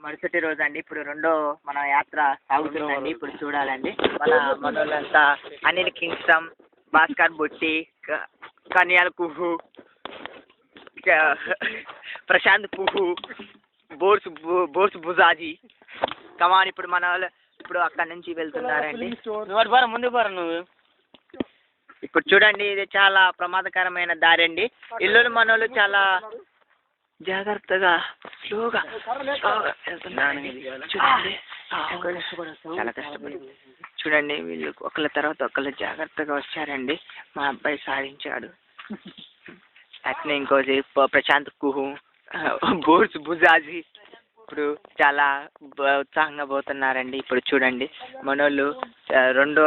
మరుసటి రోజు అండి. ఇప్పుడు రెండో మన యాత్ర సాగుతుందండి. ఇప్పుడు చూడాలండి మనోళ్ళంతా అనిల్ కింగ్స్టమ్, భాస్కర్ బుట్టి, కన్యాల్ కుహు, ప్రశాంత్ కుహు, బోర్స్ బుజాజీ కమాన్. ఇప్పుడు మన వాళ్ళు ఇప్పుడు అక్కడి నుంచి వెళ్తున్నారండి. ముందు నువ్వు ఇప్పుడు చూడండి, ఇది చాలా ప్రమాదకరమైన దారి అండి. ఇల్లు మనోళ్ళు చాలా జాగ్రత్తగా స్లోగా వెళ్తున్నారండి. చూడండి, చాలా కష్టపడి చూడండి, వీళ్ళు ఒకళ్ళ తర్వాత ఒకళ్ళు జాగ్రత్తగా వచ్చారండి. మా అబ్బాయి సాధించాడు. అట్నే ఇంకోటి ప్రశాంత్ కుహు, బోర్స్ బుజాజీ ఇప్పుడు చాలా ఉత్సాహంగా పోతున్నారండి. ఇప్పుడు చూడండి, మనోళ్ళు రెండో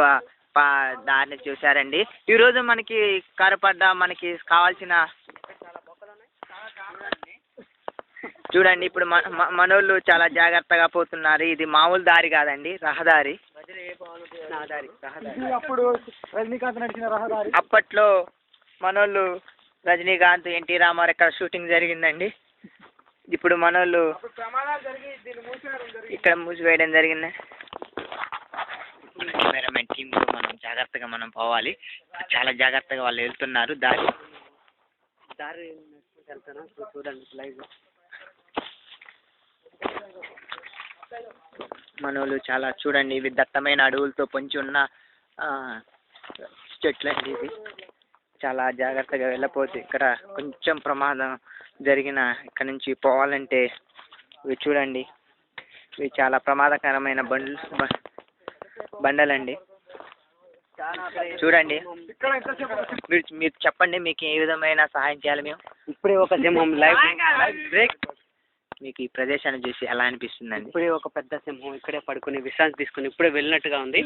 దారిని చూసారండి. ఈరోజు మనకి కరపడ్డ మనకి కావాల్సిన చూడండి, ఇప్పుడు మనోళ్ళు చాలా జాగ్రత్తగా పోతున్నారు. ఇది మామూలు దారి కాదండి, రహదారి. అప్పుడు రజనీకాంత్ నడిచిన రహదారి. అప్పట్లో మనోళ్ళు రజనీకాంత్, ఎన్టీ రామారావు ఇక్కడ షూటింగ్ జరిగిందండి. ఇప్పుడు మనోళ్ళు ఇక్కడ మూసివేయడం జరిగింది. కెమెరామెన్ టీంతో మనం జాగ్రత్తగా మనం పోవాలి. చాలా జాగ్రత్తగా వాళ్ళు వెళ్తున్నారు. దారి చూడండి లైవ్. మనోళ్ళు చాలా చూడండి, ఇవి దట్టమైన అడవులతో పొంచి ఉన్న చెట్లు అండి. ఇది చాలా జాగ్రత్తగా వెళ్ళపోతే ఇక్కడ కొంచెం ప్రమాదం జరిగిన ఇక్కడ నుంచి పోవాలంటే ఇవి చూడండి, ఇవి చాలా ప్రమాదకరమైన బండలండి. చూడండి, మీరు చెప్పండి, మీకు ఏ విధమైన సహాయం చేయాలి మేము? ఇప్పుడే ఒక సింహం లైవ్ బ్రేక్. మీకు ఈ ప్రదేశాన్ని చూసి ఎలా అనిపిస్తుందండి? ఇప్పుడే ఒక పెద్ద సింహం ఇక్కడే పడుకుని విశ్రాంతి తీసుకుని ఇప్పుడే వెళ్ళినట్టుగా ఉంది.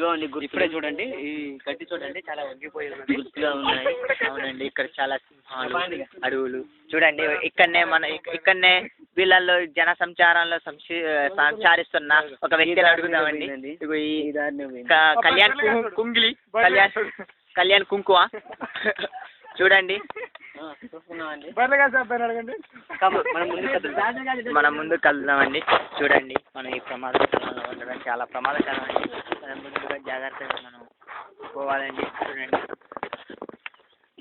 ఇప్పుడే చూడండి, ఈ గడ్డి చూడండి చాలా వంగిపోయి గుర్తుగా ఉన్నాయి. అవునండి, ఇక్కడ చాలా సింహాలు, అడవులు చూడండి. ఇక్కడనే వీళ్ళల్లో జన సంచారంలో సంచారిస్తున్న ఒక వ్యక్తిని అడుగుదామండి. కళ్యాణ్ కుంకువ చూడండి. మనం ముందుకు వెళ్దామండి. చూడండి, మనం ఈ ప్రమాదకరంలో ఉండడం చాలా ప్రమాదకరం అండి. మనం ముందుగా జాగ్రత్తగా మనం పోవాలండి. చూడండి,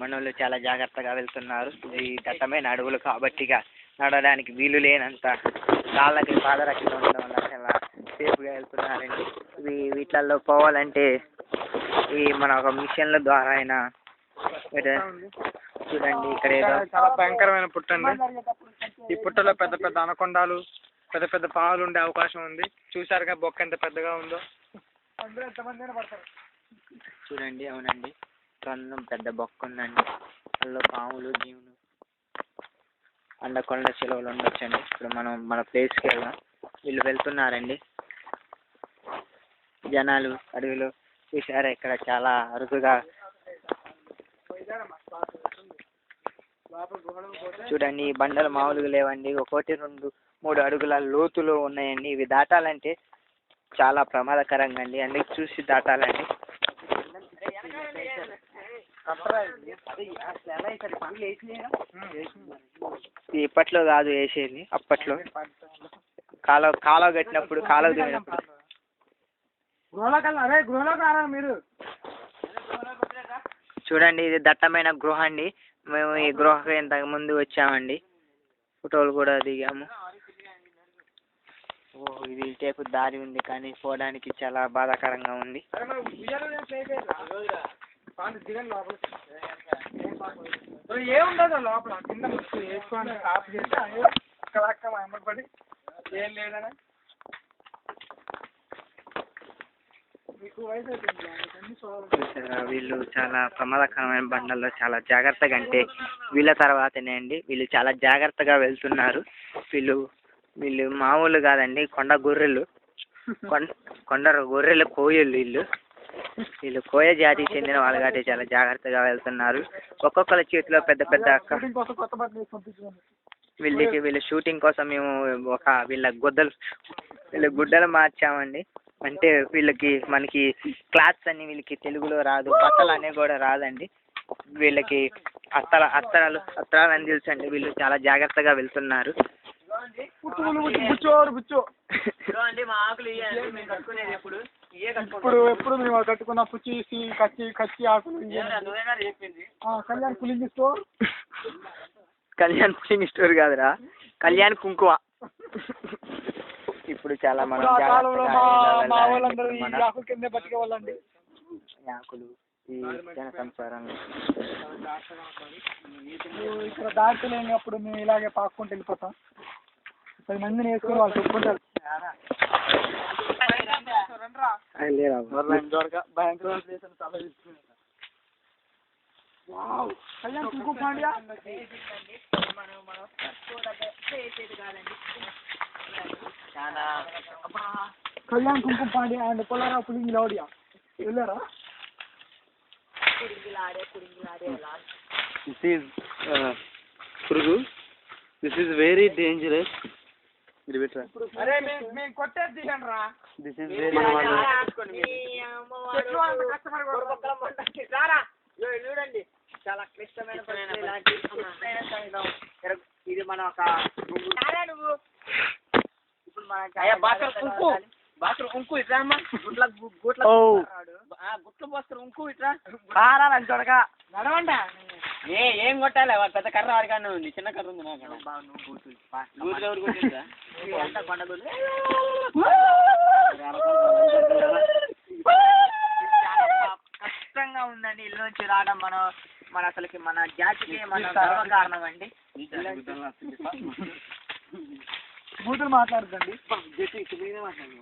మనోళ్ళు చాలా జాగ్రత్తగా వెళ్తున్నారు. ఈ దట్టమైన అడవులు కాబట్టి నడవడానికి వీలు లేనంత కాళ్ళకి పాదరక్షణ ఉండడం వల్ల చాలా సేఫ్గా వెళ్తున్నారండి. వీటిల్లో పోవాలంటే ఈ మన ఒక మిషన్ల ద్వారా అయినా చూడండి, ఇక్కడ ఏదో చాలా భయంకరమైన పుట్ట అండి. ఈ పుట్టలో పెద్ద పెద్ద అనకొండాలు, పెద్ద పెద్ద పాములు ఉండే అవకాశం ఉంది. చూసారుగా బొక్క ఎంత పెద్దగా ఉందో. చూడండి, అవునండి, కన్నం పెద్ద బొక్క ఉందండి. అందులో పాములు, జీవులు, అండకొండ సెలవులు ఉండొచ్చండి. ఇప్పుడు మనం మన ప్లేస్కి వెళ్దాం. వీళ్ళు వెళ్తున్నారండి. జనాలు అడవిలో చూసారా, ఇక్కడ చాలా అరుదుగా చూడండి, ఈ బండలు మామూలుగా లేవండి. 1, 2, 3 అడుగుల లోతులో ఉన్నాయండి. ఇవి దాటాలంటే చాలా ప్రమాదకరంగా అండి. అందుకే చూసి దాటాలండి. ఇప్పట్లో కాదు వేసేది, అప్పట్లో కాలువ కట్టినప్పుడు, కాలువ దిగినప్పుడు. చూడండి, ఇది దట్టమైన గృహ అండి. మేము ఈ గృహకు ఇంతకు ముందు వచ్చామండి, ఫోటోలు కూడా దిగాము. ఇది టేపు దారి ఉంది, కానీ పోవడానికి చాలా బాధాకరంగా ఉంది. ఏముండదు లోపల, కింద వేసుకొని ఆఫ్ చేసి అక్కడ అమ్మబడి ఏం లేదని వీళ్ళు చాలా ప్రమాదకరమైన బండల్లో చాలా జాగ్రత్తగా, అంటే వీళ్ళ తర్వాతనే అండి, వీళ్ళు చాలా జాగ్రత్తగా వెళ్తున్నారు. వీళ్ళు మామూలు కాదండి, కొండ గొర్రెలు కోయలు. వీళ్ళు కోయ జాతికి చెందిన వాళ్ళు కాబట్టి చాలా జాగ్రత్తగా వెళ్తున్నారు. ఒక్కొక్కరి చేతిలో పెద్ద పెద్ద వీళ్ళ షూటింగ్ కోసం మేము వీళ్ళ గుడ్డలు మార్చామండి. అంటే మనకి క్లాత్స్ అన్ని వీళ్ళకి తెలుగులో రాదు, బట్టలు అనేవి కూడా రాదండి. వీళ్ళకి అస్త్రాలు అని తెలుసండి. వీళ్ళు చాలా జాగ్రత్తగా వెళ్తున్నారు. బుచ్చో అండి మా ఆకులు ఇవ్వండి మేము కట్టుకునేది ఎప్పుడు ఎప్పుడు మేము కట్టుకున్న పుచ్చి కచ్చి ఆకులు చెప్పింది Kalyan pulling store. Kalyan pulling store కాదురా, కళ్యాణ్ కుంకుమ. ఇప్పుడు చాలా ఆ కాలంలో మా వాళ్ళందరూ ఈ ఆకుల కింద బతికే వాళ్ళండి. ఆకులు ఈ జన సంసారంలో ఇక్కడ దాటలేనప్పుడు మేము ఇలాగే పాక్కుంటూ వెళ్ళిపోతాం. 10 మందిని వేసుకుని వాళ్ళు చెప్పుకుంటారు. కళ్యాణ్ కుంకుమ పాండ్యా కళ్యాణ్ కుంకుమ పాండ్యా అండ్ పొలారా పులింగి లౌడియా వెళ్ళారా? This is Purugu. This is very dangerous. అరే మేము కొట్టేది తీయండి రా. This is very చూడండి చాలా క్లిష్టమైన ఇది మన ఒక ఇప్పుడు మన బాత్రూమ్ ఉంకు ఇట్లా అమ్మా గుట్ల పోస్తారు ఉంకు ఇట్లా పారాలని చూడక నడవండి. ఏం కొట్టాలి పెద్ద కర్ర వారిగానే ఉంది, చిన్న కర్ర ఉంది నాకు. కష్టంగా ఉందండి ఇల్లు నుంచి రావడం. మన అసలుకి మన జాతికి మన గర్వకారణం అండి. బూతులు మాట్లాడుతండి. మాట్లాడండి.